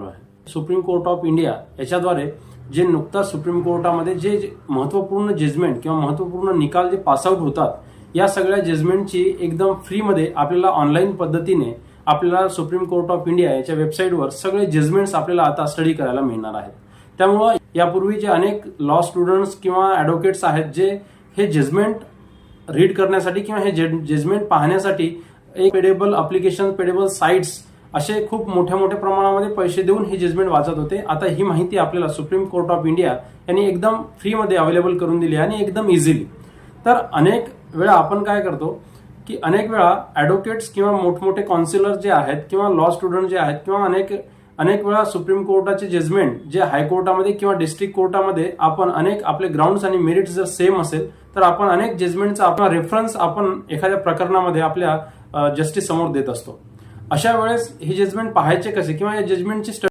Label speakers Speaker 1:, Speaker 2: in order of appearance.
Speaker 1: आहे। Supreme court of India याच्याद्वारे जे नुकताच सुप्रीम कोर्टामध्ये जे महत्त्वपूर्ण जजमेंट किंवा महत्त्वपूर्ण निकाल जे पासआउट होतात, या सगळ्या जजमेंटची एकदम फ्रीमध्ये आपल्याला ऑनलाईन पद्धतीने आपल्याला सुप्रीम कोर्ट ऑफ इंडिया याच्या वेबसाईटवर सगळे जजमेंट्स आपल्याला आता स्टडी करायला मिळणार आहेत। त्यामुळे यापूर्वी जे अनेक लॉ स्टुडंट्स किंवा ॲडव्होकेट्स आहेत जे हे जजमेंट रीड करण्यासाठी किंवा हे जजमेंट पाहण्यासाठी एक पेडेबल ॲप्लिकेशन, पेडेबल साइट्स असे खूप मोठ्या प्रमाणामध्ये पैसे देऊन हे जजमेंट वाचत होते। आता ही माहिती आपल्याला सुप्रीम कोर्ट ऑफ इंडिया यांनी एकदम फ्रीमध्ये अवेलेबल करून दिली आणि एकदम इझिली। तर अनेक वेळा आपण काय करतो की अनेक वेळा ॲडव्होकेट्स किंवा मोठमोठे काउन्सिलर जे आहेत किंवा लॉ स्टुडंट जे आहेत किंवा अनेक वेळा सुप्रीम कोर्टाचे जजमेंट जे हायकोर्टामध्ये किंवा डिस्ट्रिक्ट कोर्टामध्ये आपण अनेक आपले ग्राउंड्स आणि मेरिट्स जर सेम असेल तर आपण अनेक जजमेंटचा आपला रेफरन्स आपण एखाद्या प्रकरणामध्ये आपल्या जस्टिस समोर देत असतो। अशा वेळेस हे जजमेंट पाहायचे कसे किंवा या जजमेंटची